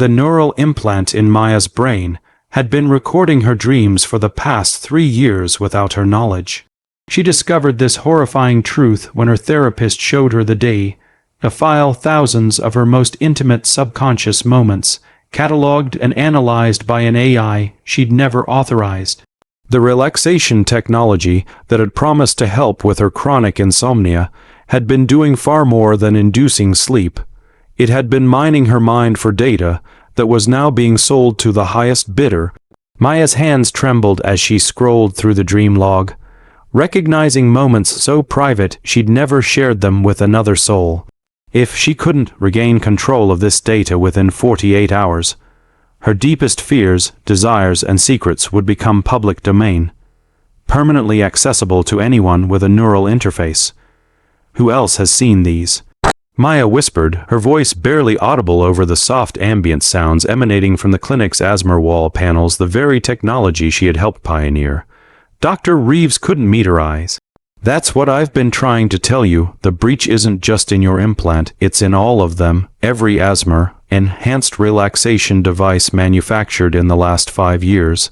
The neural implant in Maya's brain had been recording her dreams for the past 3 years without her knowledge. She discovered this horrifying truth when her therapist showed her the day, a file thousands of her most intimate subconscious moments, cataloged and analyzed by an AI she'd never authorized. The relaxation technology that had promised to help with her chronic insomnia had been doing far more than inducing sleep. It had been mining her mind for data that was now being sold to the highest bidder. Maya's hands trembled as she scrolled through the dream log, recognizing moments so private she'd never shared them with another soul. If she couldn't regain control of this data within 48 hours, her deepest fears, desires, and secrets would become public domain, permanently accessible to anyone with a neural interface. Who else has seen these? Maya whispered, her voice barely audible over the soft ambient sounds emanating from the clinic's asthma wall panels, the very technology she had helped pioneer. Dr. Reeves couldn't meet her eyes. That's what I've been trying to tell you. The breach isn't just in your implant, it's in all of them. Every asthma enhanced relaxation device manufactured in the last 5 years.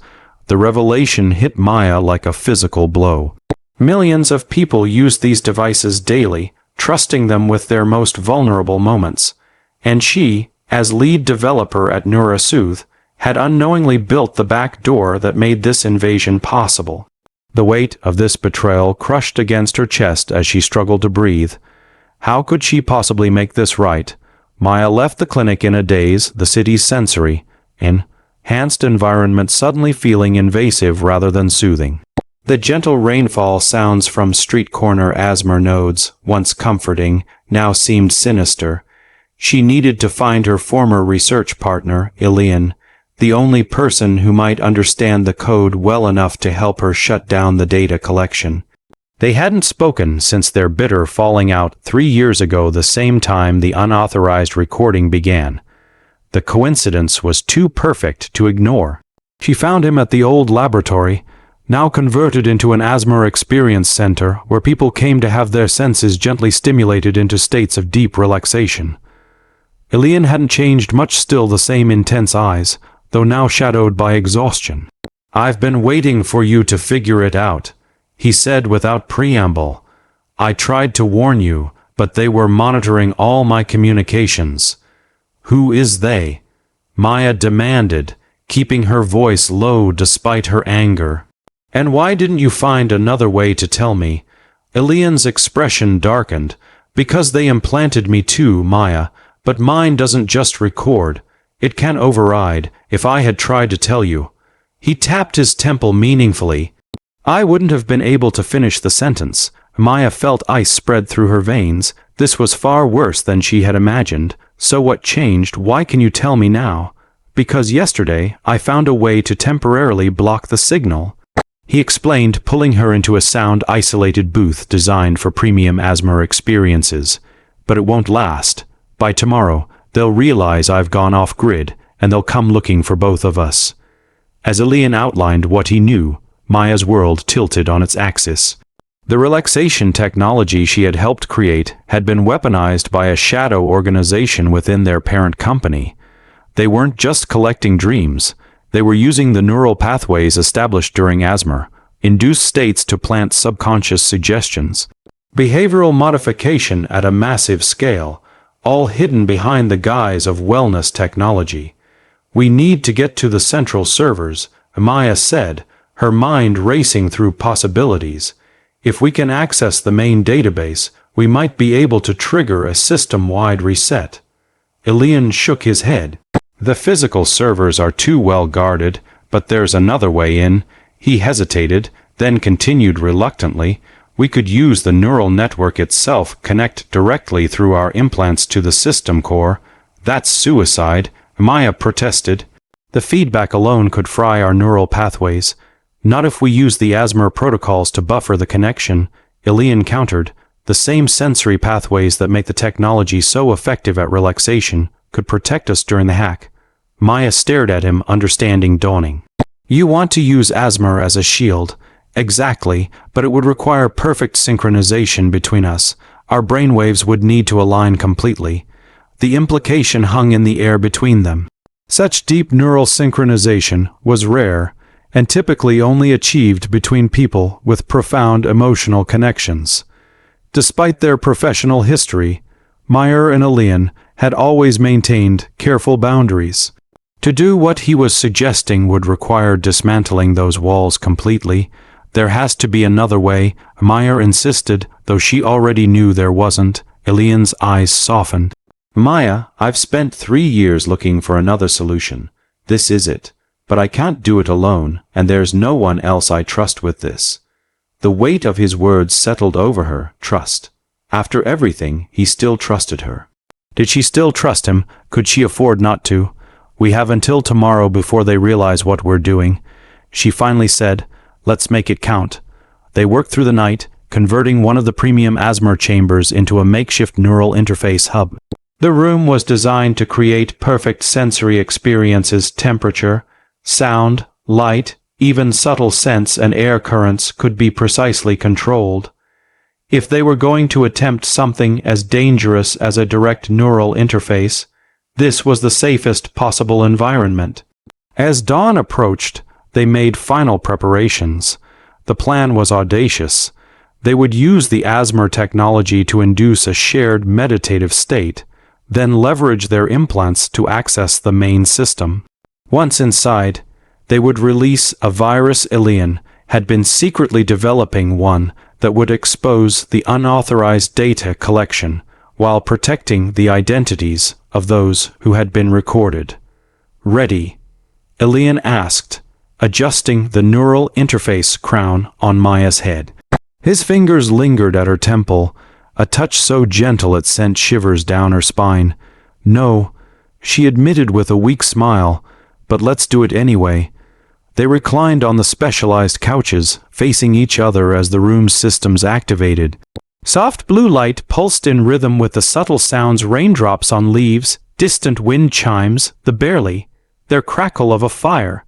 The revelation hit Maya like a physical blow. Millions of people use these devices daily, trusting them with their most vulnerable moments. And she, as lead developer at NeuroSoothe, had unknowingly built the back door that made this invasion possible. The weight of this betrayal crushed against her chest as she struggled to breathe. How could she possibly make this right? Maya left the clinic in a daze, the city's sensory, enhanced environment suddenly feeling invasive rather than soothing. The gentle rainfall sounds from street corner asthma nodes, once comforting, now seemed sinister. She needed to find her former research partner, Elian, the only person who might understand the code well enough to help her shut down the data collection. They hadn't spoken since their bitter falling out 3 years ago, the same time the unauthorized recording began. The coincidence was too perfect to ignore. She found him at the old laboratory, now converted into an asthma experience center where people came to have their senses gently stimulated into states of deep relaxation. Elian hadn't changed much, still the same intense eyes, though now shadowed by exhaustion. "I've been waiting for you to figure it out," he said without preamble. "I tried to warn you, but they were monitoring all my communications." "Who is they?" Maya demanded, keeping her voice low despite her anger. "And why didn't you find another way to tell me?" Elian's expression darkened. "Because they implanted me too, Maya, but mine doesn't just record. It can override. If I had tried to tell you." He tapped his temple meaningfully. I wouldn't have been able to finish the sentence. Maya felt ice spread through her veins. This was far worse than she had imagined. "So what changed? Why can you tell me now?" "Because yesterday I found a way to temporarily block the signal," he explained, pulling her into a sound-isolated booth designed for premium asthma experiences. "But it won't last. By tomorrow, they'll realize I've gone off-grid, and they'll come looking for both of us." As Elian outlined what he knew, Maya's world tilted on its axis. The relaxation technology she had helped create had been weaponized by a shadow organization within their parent company. They weren't just collecting dreams. They were using the neural pathways established during asthma, induced states to plant subconscious suggestions. Behavioral modification at a massive scale, all hidden behind the guise of wellness technology. "We need to get to the central servers," Maya said, her mind racing through possibilities. "If we can access the main database, we might be able to trigger a system-wide reset." Elian shook his head. "The physical servers are too well guarded, but there's another way in." He hesitated, then continued reluctantly. "We could use the neural network itself, connect directly through our implants to the system core." "That's suicide," Maya protested. "The feedback alone could fry our neural pathways." "Not if we use the asthma protocols to buffer the connection," Elian countered. "The same sensory pathways that make the technology so effective at relaxation could protect us during the hack." Maya stared at him, understanding dawning. "You want to use asthma as a shield." "Exactly, but it would require perfect synchronization between us. Our brainwaves would need to align completely." The implication hung in the air between them. Such deep neural synchronization was rare and typically only achieved between people with profound emotional connections. Despite their professional history, Meyer and Elian had always maintained careful boundaries. To do what he was suggesting would require dismantling those walls completely. There has to be another way, Meyer insisted, though she already knew there wasn't. Elian's eyes softened. Maya, I've spent 3 years looking for another solution. This is it. But I can't do it alone, and there's no one else I trust with this. The weight of his words settled over her. Trust. After everything, he still trusted her. Did she still trust him? Could she afford not to? We have until tomorrow before they realize what we're doing. She finally said, let's make it count. They worked through the night, converting one of the premium asthma chambers into a makeshift neural interface hub. The room was designed to create perfect sensory experiences. Temperature, sound, light, even subtle scents and air currents could be precisely controlled. If they were going to attempt something as dangerous as a direct neural interface, this was the safest possible environment. As dawn approached, they made final preparations. The plan was audacious. They would use the asthma technology to induce a shared meditative state, then leverage their implants to access the main system. Once inside, they would release a virus. Elian had been secretly developing one that would expose the unauthorized data collection while protecting the identities of those who had been recorded. Ready? Elian asked, adjusting the neural interface crown on Maya's head. His fingers lingered at her temple, a touch so gentle it sent shivers down her spine. No, she admitted with a weak smile, but let's do it anyway. They reclined on the specialized couches, facing each other as the room's systems activated. Soft blue light pulsed in rhythm with the subtle sounds: raindrops on leaves, distant wind chimes, their crackle of a fire.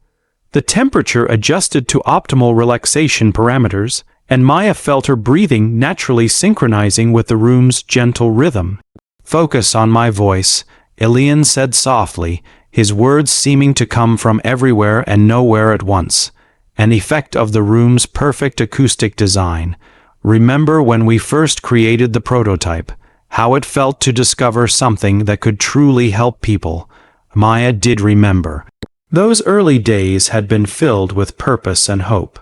The temperature adjusted to optimal relaxation parameters, and Maya felt her breathing naturally synchronizing with the room's gentle rhythm. Focus on my voice, Elian said softly, his words seeming to come from everywhere and nowhere at once, an effect of the room's perfect acoustic design. Remember when we first created the prototype, how it felt to discover something that could truly help people? Maya did remember. Those early days had been filled with purpose and hope.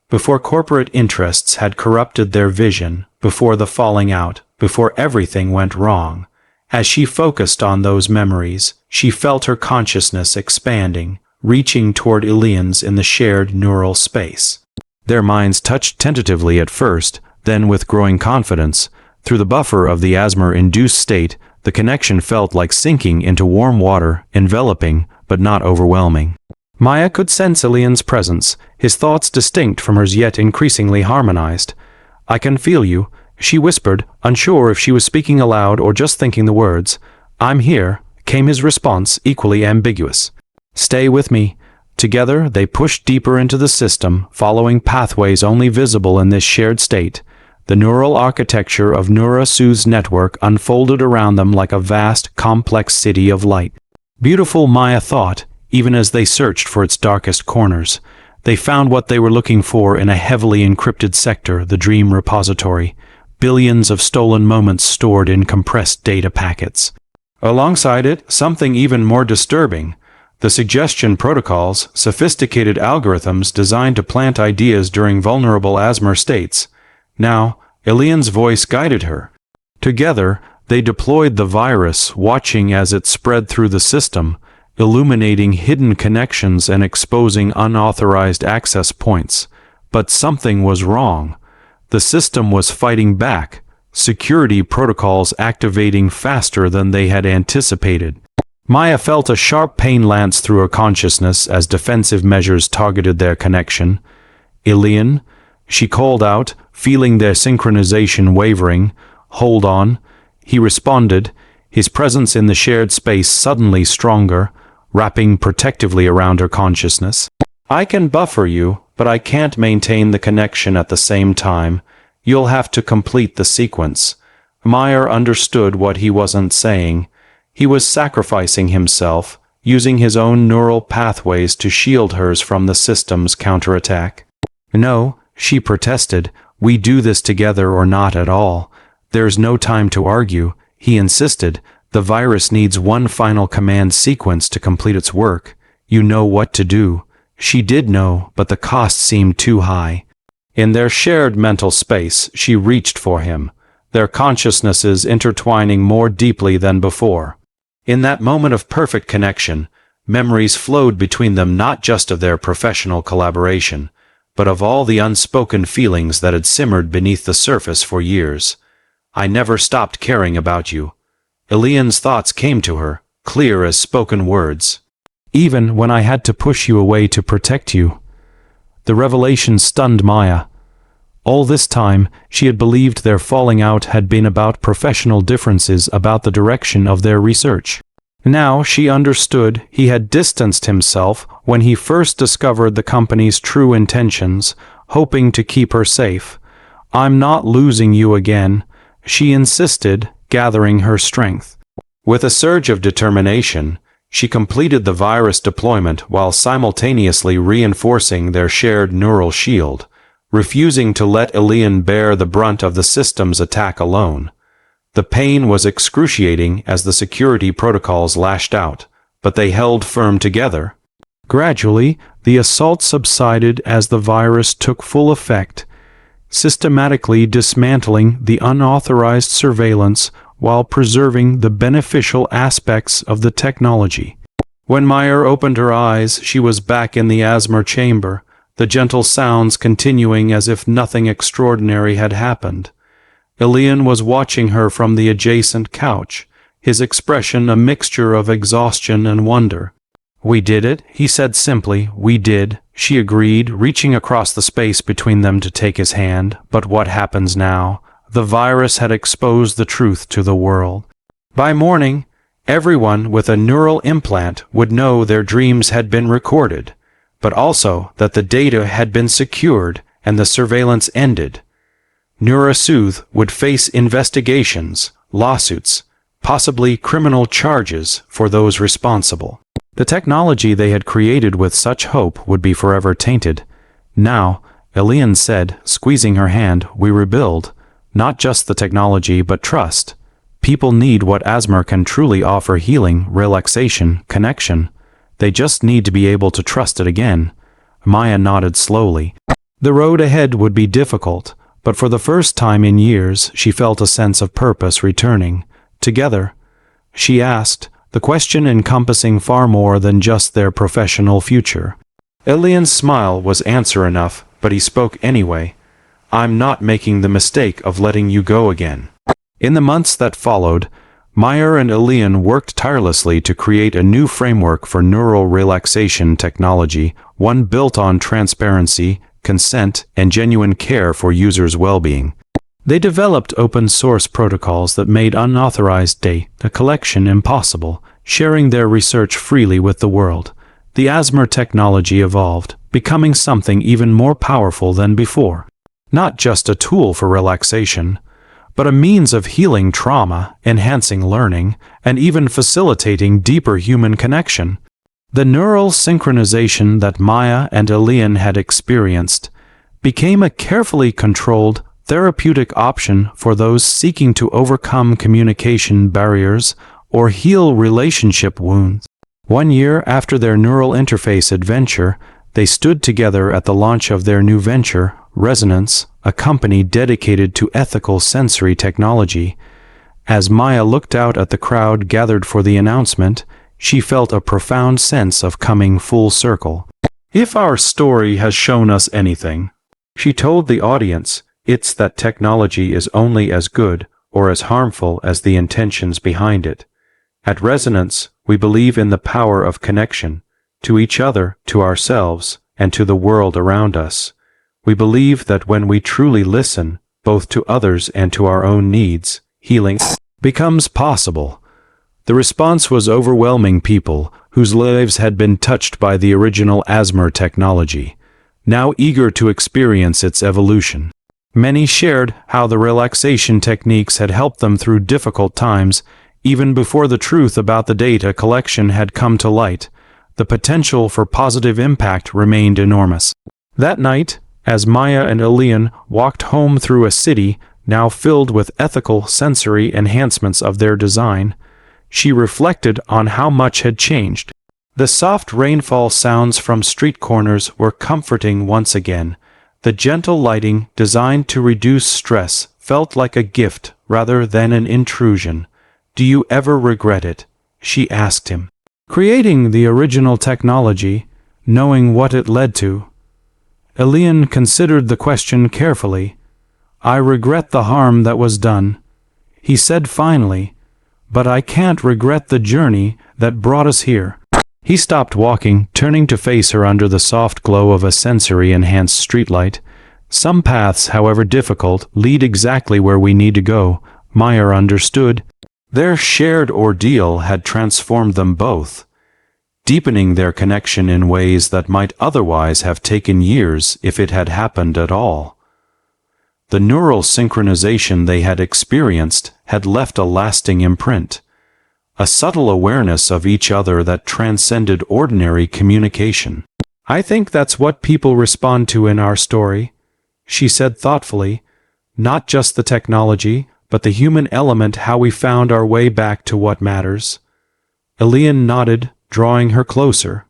Before corporate interests had corrupted their vision, before the falling out, before everything went wrong. As she focused on those memories, she felt her consciousness expanding, reaching toward Elian's in the shared neural space. Their minds touched tentatively at first, then with growing confidence. Through the buffer of the asthma-induced state, the connection felt like sinking into warm water, enveloping, but not overwhelming. Maya could sense Elian's presence, his thoughts distinct from hers yet increasingly harmonized. I can feel you, she whispered, unsure if she was speaking aloud or just thinking the words. I'm here, came his response, equally ambiguous. Stay with me. Together, they pushed deeper into the system, following pathways only visible in this shared state. The neural architecture of Neurasu's network unfolded around them like a vast, complex city of light. Beautiful, Maya thought, even as they searched for its darkest corners. They found what they were looking for in a heavily encrypted sector, the dream repository. Billions of stolen moments stored in compressed data packets. Alongside it, something even more disturbing. The suggestion protocols, sophisticated algorithms designed to plant ideas during vulnerable asthma states. Now, Elian's voice guided her. Together, they deployed the virus, watching as it spread through the system, illuminating hidden connections and exposing unauthorized access points. But something was wrong. The system was fighting back, security protocols activating faster than they had anticipated. Maya felt a sharp pain lance through her consciousness as defensive measures targeted their connection. Elian, she called out, feeling their synchronization wavering. Hold on. He responded, his presence in the shared space suddenly stronger, wrapping protectively around her consciousness. I can buffer you, but I can't maintain the connection at the same time. You'll have to complete the sequence. Meyer understood what he wasn't saying. He was sacrificing himself, using his own neural pathways to shield hers from the system's counterattack. "No," she protested, "we do this together or not at all. There's no time to argue," he insisted. "The virus needs one final command sequence to complete its work. You know what to do." She did know, but the cost seemed too high. In their shared mental space, she reached for him, their consciousnesses intertwining more deeply than before. In that moment of perfect connection, memories flowed between them, not just of their professional collaboration, but of all the unspoken feelings that had simmered beneath the surface for years. "I never stopped caring about you." Elian's thoughts came to her, clear as spoken words. "Even when I had to push you away to protect you." The revelation stunned Maya. All this time, she had believed their falling out had been about professional differences about the direction of their research. Now she understood he had distanced himself when he first discovered the company's true intentions, hoping to keep her safe. "I'm not losing you again," she insisted, gathering her strength. With a surge of determination, she completed the virus deployment while simultaneously reinforcing their shared neural shield, refusing to let Elian bear the brunt of the system's attack alone. The pain was excruciating as the security protocols lashed out, but they held firm together. Gradually, the assault subsided as the virus took full effect, systematically dismantling the unauthorized surveillance while preserving the beneficial aspects of the technology. When Meyer opened her eyes, she was back in the asthma chamber, the gentle sounds continuing as if nothing extraordinary had happened. Elian was watching her from the adjacent couch, his expression a mixture of exhaustion and wonder. "We did it," he said simply. "We did," she agreed, reaching across the space between them to take his hand. "But what happens now?" The virus had exposed the truth to the world. By morning, everyone with a neural implant would know their dreams had been recorded, but also that the data had been secured and the surveillance ended. Neurasoothe would face investigations, lawsuits, possibly criminal charges for those responsible. The technology they had created with such hope would be forever tainted. "Now," Elian said, squeezing her hand, "we rebuild. Not just the technology, but trust. People need what Asmer can truly offer: healing, relaxation, connection. They just need to be able to trust it again." Maya nodded slowly. The road ahead would be difficult, but for the first time in years she felt a sense of purpose returning. "Together?" she asked, the question encompassing far more than just their professional future. Elian's smile was answer enough, but he spoke anyway. "I'm not making the mistake of letting you go again." In the months that followed, Meyer and Elian worked tirelessly to create a new framework for neural relaxation technology, one built on transparency, consent, and genuine care for users' well-being. They developed open-source protocols that made unauthorized data collection impossible, sharing their research freely with the world. The Asmer technology evolved, becoming something even more powerful than before. Not just a tool for relaxation, but a means of healing trauma, enhancing learning, and even facilitating deeper human connection. The neural synchronization that Maya and Elian had experienced became a carefully controlled therapeutic option for those seeking to overcome communication barriers or heal relationship wounds. 1 year after their neural interface adventure, they stood together at the launch of their new venture, Resonance, a company dedicated to ethical sensory technology. As Maya looked out at the crowd gathered for the announcement, she felt a profound sense of coming full circle. "If our story has shown us anything," she told the audience, "it's that technology is only as good or as harmful as the intentions behind it. At Resonance, we believe in the power of connection, to each other, to ourselves, and to the world around us. We believe that when we truly listen, both to others and to our own needs, healing becomes possible." The response was overwhelming. People whose lives had been touched by the original Asmer technology, now eager to experience its evolution. Many shared how the relaxation techniques had helped them through difficult times, Even before the truth about the data collection had come to light, the potential for positive impact remained enormous. That night, as Maya and Elian walked home through a city now filled with ethical sensory enhancements of their design, she reflected on how much had changed. The soft rainfall sounds from street corners were comforting once again. The gentle lighting, designed to reduce stress, felt like a gift rather than an intrusion. "Do you ever regret it?" she asked him. Creating the original technology, knowing what it led to. Elian considered the question carefully. "I regret the harm that was done," he said finally, "but I can't regret the journey that brought us here." He stopped walking, turning to face her under the soft glow of a sensory-enhanced streetlight. "Some paths, however difficult, lead exactly where we need to go," Maya understood. Their shared ordeal had transformed them both, deepening their connection in ways that might otherwise have taken years if it had happened at all. The neural synchronization they had experienced had left a lasting imprint, a subtle awareness of each other that transcended ordinary communication. "I think that's what people respond to in our story," she said thoughtfully. "Not just the technology, but the human element, how we found our way back to what matters." Elian nodded, drawing her closer.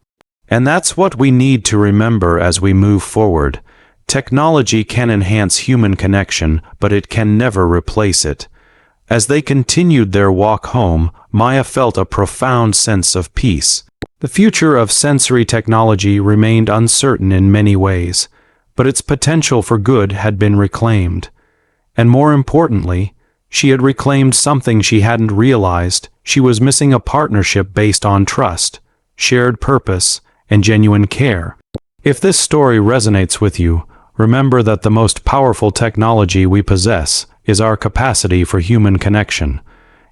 "And that's what we need to remember as we move forward. Technology can enhance human connection, but it can never replace it." As they continued their walk home, Maya felt a profound sense of peace. The future of sensory technology remained uncertain in many ways, but its potential for good had been reclaimed. And more importantly, she had reclaimed something she hadn't realized. She was missing a partnership based on trust, shared purpose, and genuine care. If this story resonates with you, remember that the most powerful technology we possess is our capacity for human connection.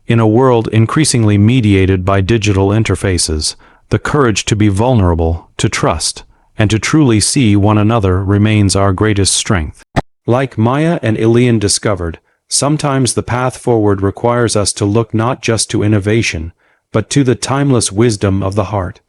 In a world increasingly mediated by digital interfaces, the courage to be vulnerable, to trust, and to truly see one another remains our greatest strength. Like Maya and Elian discovered, sometimes the path forward requires us to look not just to innovation, but to the timeless wisdom of the heart.